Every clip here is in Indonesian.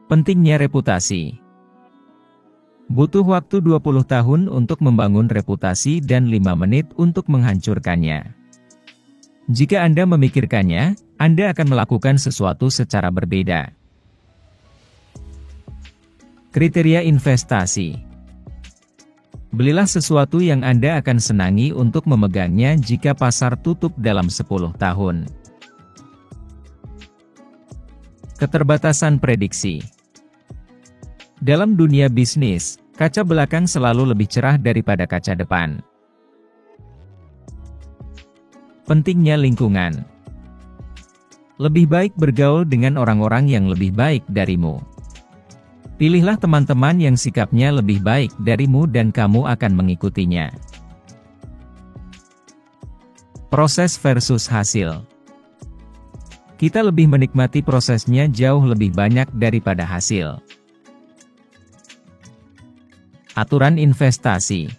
Pentingnya reputasi. Butuh waktu 20 tahun untuk membangun reputasi dan 5 menit untuk menghancurkannya. Jika Anda memikirkannya, Anda akan melakukan sesuatu secara berbeda. Kriteria investasi. Belilah sesuatu yang Anda akan senangi untuk memegangnya jika pasar tutup dalam 10 tahun. Keterbatasan prediksi. Dalam dunia bisnis, kaca belakang selalu lebih cerah daripada kaca depan. Pentingnya lingkungan. Lebih baik bergaul dengan orang-orang yang lebih baik darimu. Pilihlah teman-teman yang sikapnya lebih baik darimu dan kamu akan mengikutinya. Proses versus hasil. Kita lebih menikmati prosesnya jauh lebih banyak daripada hasil. Aturan investasi.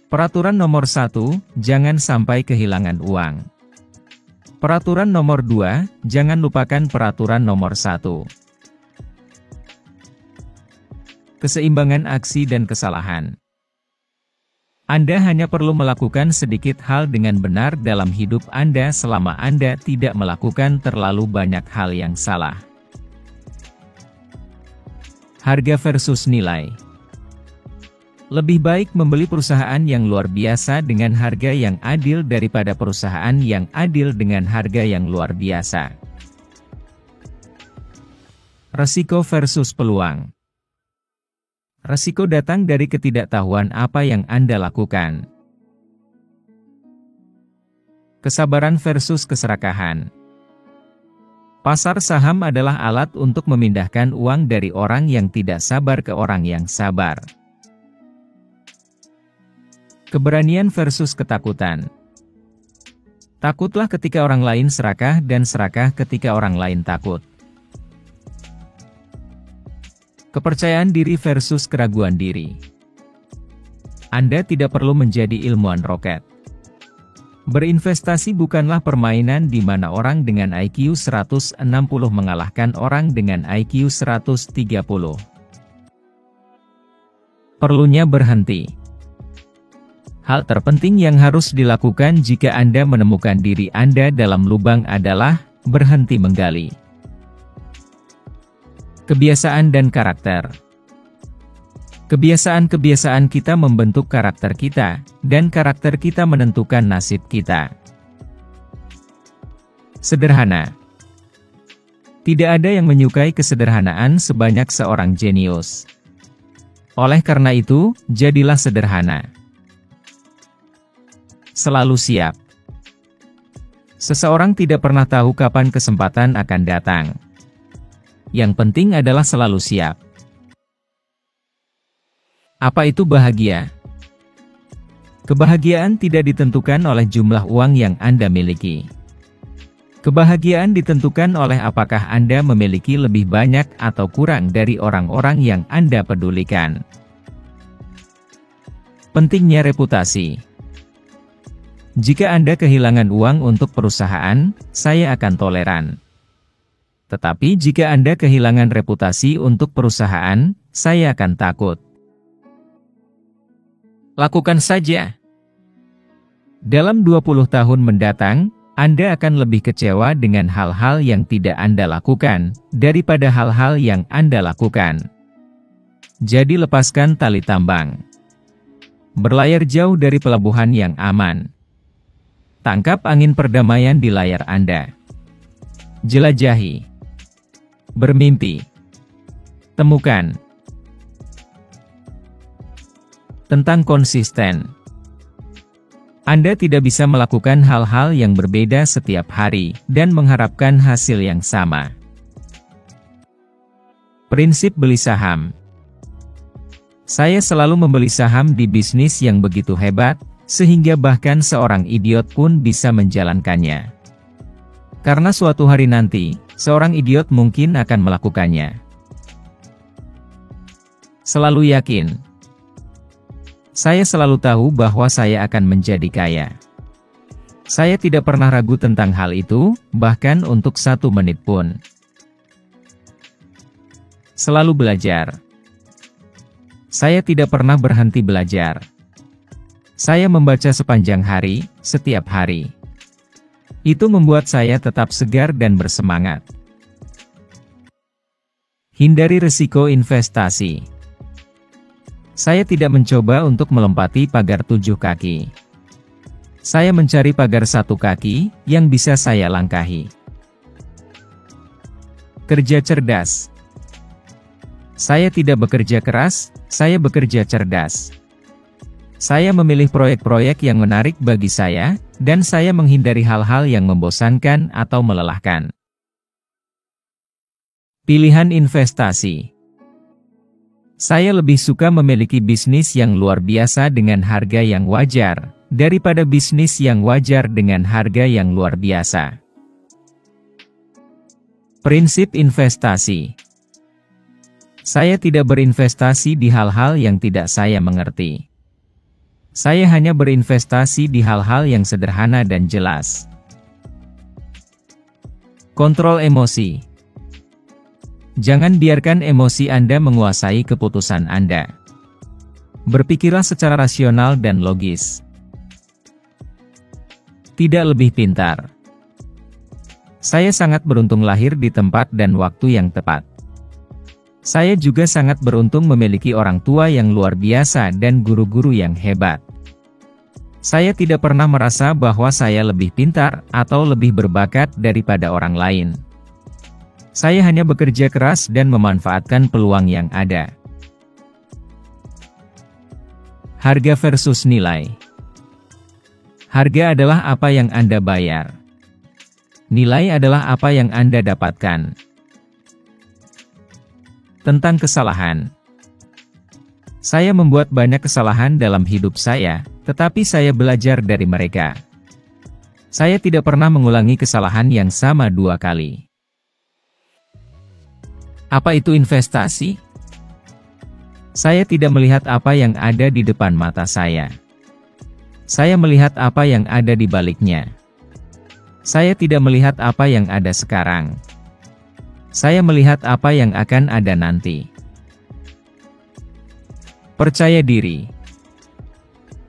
Peraturan nomor 1, jangan sampai kehilangan uang. Peraturan nomor 2, jangan lupakan peraturan nomor 1. Keseimbangan aksi dan kesalahan. Anda hanya perlu melakukan sedikit hal dengan benar dalam hidup Anda selama Anda tidak melakukan terlalu banyak hal yang salah. Harga versus nilai. Lebih baik membeli perusahaan yang luar biasa dengan harga yang adil daripada perusahaan yang adil dengan harga yang luar biasa. Resiko versus peluang. Resiko datang dari ketidaktahuan apa yang Anda lakukan. Kesabaran versus keserakahan. Pasar saham adalah alat untuk memindahkan uang dari orang yang tidak sabar ke orang yang sabar. Keberanian versus ketakutan. Takutlah ketika orang lain serakah dan serakah ketika orang lain takut. Kepercayaan diri versus keraguan diri. Anda tidak perlu menjadi ilmuwan roket. Berinvestasi bukanlah permainan di mana orang dengan IQ 160 mengalahkan orang dengan IQ 130. Perlunya berhenti. Hal terpenting yang harus dilakukan jika Anda menemukan diri Anda dalam lubang adalah berhenti menggali. Kebiasaan dan karakter. Kebiasaan-kebiasaan kita membentuk karakter kita, dan karakter kita menentukan nasib kita. Sederhana. Tidak ada yang menyukai kesederhanaan sebanyak seorang jenius. Oleh karena itu, jadilah sederhana. Selalu siap. Seseorang tidak pernah tahu kapan kesempatan akan datang. Yang penting adalah selalu siap. Apa itu bahagia? Kebahagiaan tidak ditentukan oleh jumlah uang yang Anda miliki. Kebahagiaan ditentukan oleh apakah Anda memiliki lebih banyak atau kurang dari orang-orang yang Anda pedulikan. Pentingnya reputasi. Jika Anda kehilangan uang untuk perusahaan, saya akan toleran. Tetapi jika Anda kehilangan reputasi untuk perusahaan, saya akan takut. Lakukan saja. Dalam 20 tahun mendatang, Anda akan lebih kecewa dengan hal-hal yang tidak Anda lakukan, daripada hal-hal yang Anda lakukan. Jadi lepaskan tali tambang. Berlayar jauh dari pelabuhan yang aman. Tangkap angin perdamaian di layar Anda. Jelajahi. Bermimpi. Temukan. Tentang konsisten. Anda tidak bisa melakukan hal-hal yang berbeda setiap hari, dan mengharapkan hasil yang sama. Prinsip beli saham. Saya selalu membeli saham di bisnis yang begitu hebat, sehingga bahkan seorang idiot pun bisa menjalankannya. Karena suatu hari nanti, seorang idiot mungkin akan melakukannya. Selalu yakin. Saya selalu tahu bahwa saya akan menjadi kaya. Saya tidak pernah ragu tentang hal itu, bahkan untuk 1 menit pun. Selalu belajar. Saya tidak pernah berhenti belajar. Saya membaca sepanjang hari, setiap hari. Itu membuat saya tetap segar dan bersemangat. Hindari risiko investasi. Saya tidak mencoba untuk melompati pagar 7 kaki. Saya mencari pagar 1 kaki, yang bisa saya langkahi. Kerja cerdas. Saya tidak bekerja keras, saya bekerja cerdas. Saya memilih proyek-proyek yang menarik bagi saya, dan saya menghindari hal-hal yang membosankan atau melelahkan. Pilihan investasi. Saya lebih suka memiliki bisnis yang luar biasa dengan harga yang wajar, daripada bisnis yang wajar dengan harga yang luar biasa. Prinsip investasi. Saya tidak berinvestasi di hal-hal yang tidak saya mengerti. Saya hanya berinvestasi di hal-hal yang sederhana dan jelas. Kontrol emosi. Jangan biarkan emosi Anda menguasai keputusan Anda. Berpikirlah secara rasional dan logis. Tidak lebih pintar. Saya sangat beruntung lahir di tempat dan waktu yang tepat. Saya juga sangat beruntung memiliki orang tua yang luar biasa dan guru-guru yang hebat. Saya tidak pernah merasa bahwa saya lebih pintar atau lebih berbakat daripada orang lain. Saya hanya bekerja keras dan memanfaatkan peluang yang ada. Harga versus nilai. Harga adalah apa yang Anda bayar. Nilai adalah apa yang Anda dapatkan. Tentang kesalahan. Saya membuat banyak kesalahan dalam hidup saya, tetapi saya belajar dari mereka. Saya tidak pernah mengulangi kesalahan yang sama 2 kali. Apa itu investasi? Saya tidak melihat apa yang ada di depan mata saya. Saya melihat apa yang ada di baliknya. Saya tidak melihat apa yang ada sekarang. Saya melihat apa yang akan ada nanti. Percaya diri.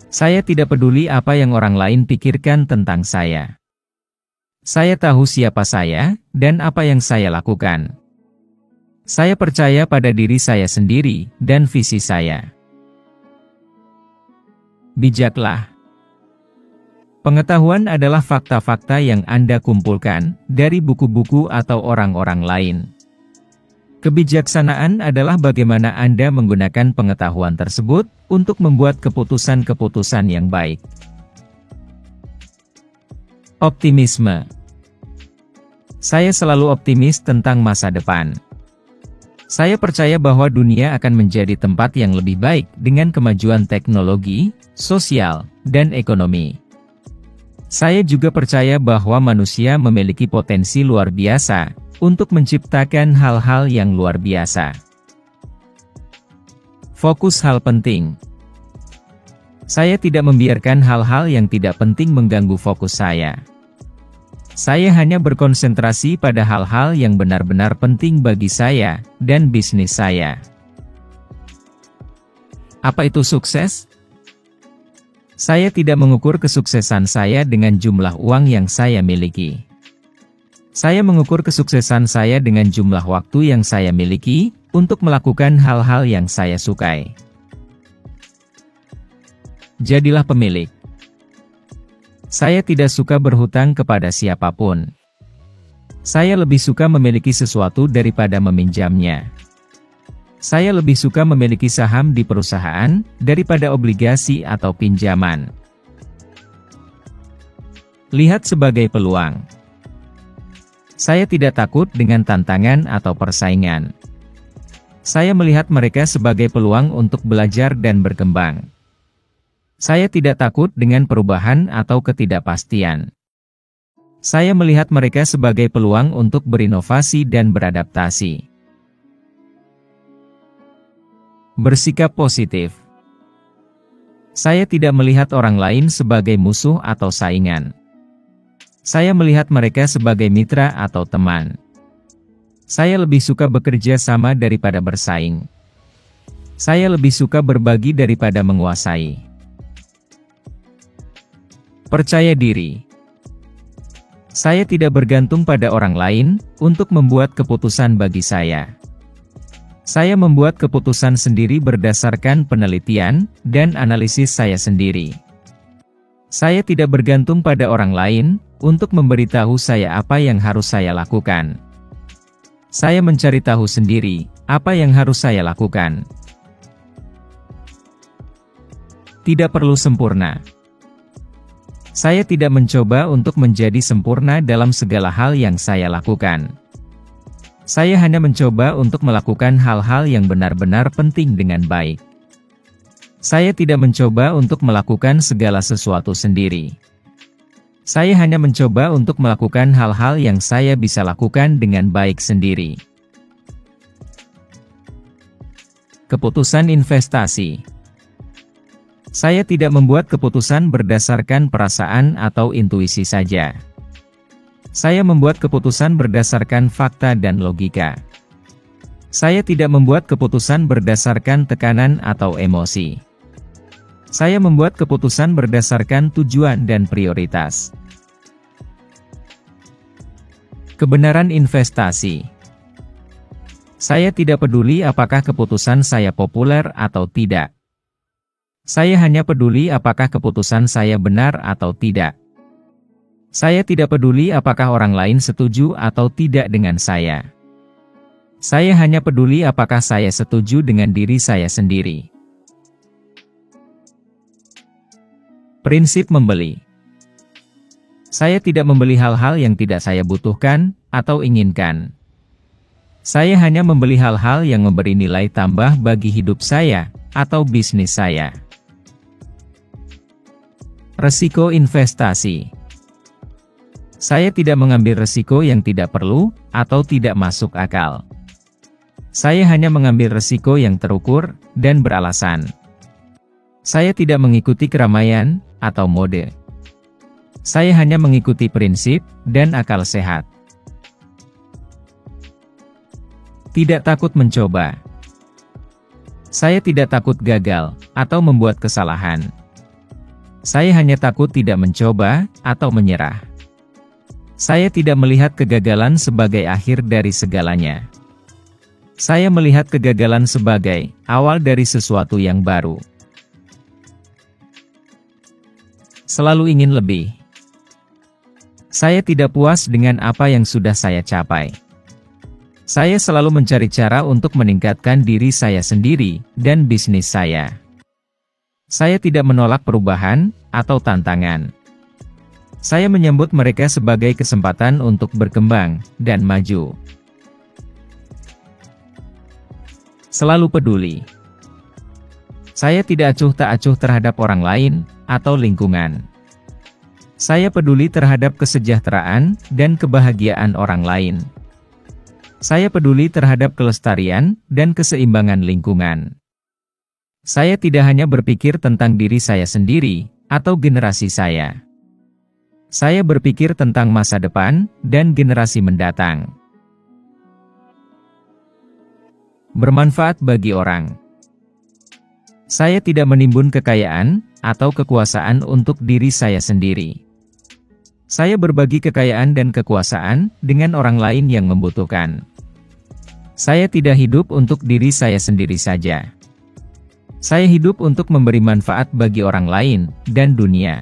Saya tidak peduli apa yang orang lain pikirkan tentang saya. Saya tahu siapa saya, dan apa yang saya lakukan. Saya percaya pada diri saya sendiri, dan visi saya. Bijaklah. Pengetahuan adalah fakta-fakta yang Anda kumpulkan dari buku-buku atau orang-orang lain. Kebijaksanaan adalah bagaimana Anda menggunakan pengetahuan tersebut untuk membuat keputusan-keputusan yang baik. Optimisme. Saya selalu optimis tentang masa depan. Saya percaya bahwa dunia akan menjadi tempat yang lebih baik dengan kemajuan teknologi, sosial, dan ekonomi. Saya juga percaya bahwa manusia memiliki potensi luar biasa untuk menciptakan hal-hal yang luar biasa. Fokus hal penting. Saya tidak membiarkan hal-hal yang tidak penting mengganggu fokus saya. Saya hanya berkonsentrasi pada hal-hal yang benar-benar penting bagi saya dan bisnis saya. Apa itu sukses? Saya tidak mengukur kesuksesan saya dengan jumlah uang yang saya miliki. Saya mengukur kesuksesan saya dengan jumlah waktu yang saya miliki untuk melakukan hal-hal yang saya sukai. Jadilah pemilik. Saya tidak suka berhutang kepada siapapun. Saya lebih suka memiliki sesuatu daripada meminjamnya. Saya lebih suka memiliki saham di perusahaan daripada obligasi atau pinjaman. Lihat sebagai peluang. Saya tidak takut dengan tantangan atau persaingan. Saya melihat mereka sebagai peluang untuk belajar dan berkembang. Saya tidak takut dengan perubahan atau ketidakpastian. Saya melihat mereka sebagai peluang untuk berinovasi dan beradaptasi. Bersikap positif. Saya tidak melihat orang lain sebagai musuh atau saingan. Saya melihat mereka sebagai mitra atau teman. Saya lebih suka bekerja sama daripada bersaing. Saya lebih suka berbagi daripada menguasai. Percaya diri. Saya tidak bergantung pada orang lain untuk membuat keputusan bagi saya. Saya membuat keputusan sendiri berdasarkan penelitian dan analisis saya sendiri. Saya tidak bergantung pada orang lain untuk memberitahu saya apa yang harus saya lakukan. Saya mencari tahu sendiri apa yang harus saya lakukan. Tidak perlu sempurna. Saya tidak mencoba untuk menjadi sempurna dalam segala hal yang saya lakukan. Saya hanya mencoba untuk melakukan hal-hal yang benar-benar penting dengan baik. Saya tidak mencoba untuk melakukan segala sesuatu sendiri. Saya hanya mencoba untuk melakukan hal-hal yang saya bisa lakukan dengan baik sendiri. Keputusan investasi. Saya tidak membuat keputusan berdasarkan perasaan atau intuisi saja. Saya membuat keputusan berdasarkan fakta dan logika. Saya tidak membuat keputusan berdasarkan tekanan atau emosi. Saya membuat keputusan berdasarkan tujuan dan prioritas. Kebenaran investasi. Saya tidak peduli apakah keputusan saya populer atau tidak. Saya hanya peduli apakah keputusan saya benar atau tidak. Saya tidak peduli apakah orang lain setuju atau tidak dengan saya. Saya hanya peduli apakah saya setuju dengan diri saya sendiri. Prinsip membeli. Saya tidak membeli hal-hal yang tidak saya butuhkan atau inginkan. Saya hanya membeli hal-hal yang memberi nilai tambah bagi hidup saya atau bisnis saya. Resiko investasi. Saya tidak mengambil resiko yang tidak perlu atau tidak masuk akal. Saya hanya mengambil resiko yang terukur dan beralasan. Saya tidak mengikuti keramaian atau mode. Saya hanya mengikuti prinsip dan akal sehat. Tidak takut mencoba. Saya tidak takut gagal atau membuat kesalahan. Saya hanya takut tidak mencoba atau menyerah. Saya tidak melihat kegagalan sebagai akhir dari segalanya. Saya melihat kegagalan sebagai awal dari sesuatu yang baru. Selalu ingin lebih. Saya tidak puas dengan apa yang sudah saya capai. Saya selalu mencari cara untuk meningkatkan diri saya sendiri dan bisnis saya. Saya tidak menolak perubahan atau tantangan. Saya menyambut mereka sebagai kesempatan untuk berkembang dan maju. Selalu peduli. Saya tidak acuh tak acuh terhadap orang lain atau lingkungan. Saya peduli terhadap kesejahteraan dan kebahagiaan orang lain. Saya peduli terhadap kelestarian dan keseimbangan lingkungan. Saya tidak hanya berpikir tentang diri saya sendiri atau generasi saya. Saya berpikir tentang masa depan dan generasi mendatang. Bermanfaat bagi orang. Saya tidak menimbun kekayaan atau kekuasaan untuk diri saya sendiri. Saya berbagi kekayaan dan kekuasaan dengan orang lain yang membutuhkan. Saya tidak hidup untuk diri saya sendiri saja. Saya hidup untuk memberi manfaat bagi orang lain dan dunia.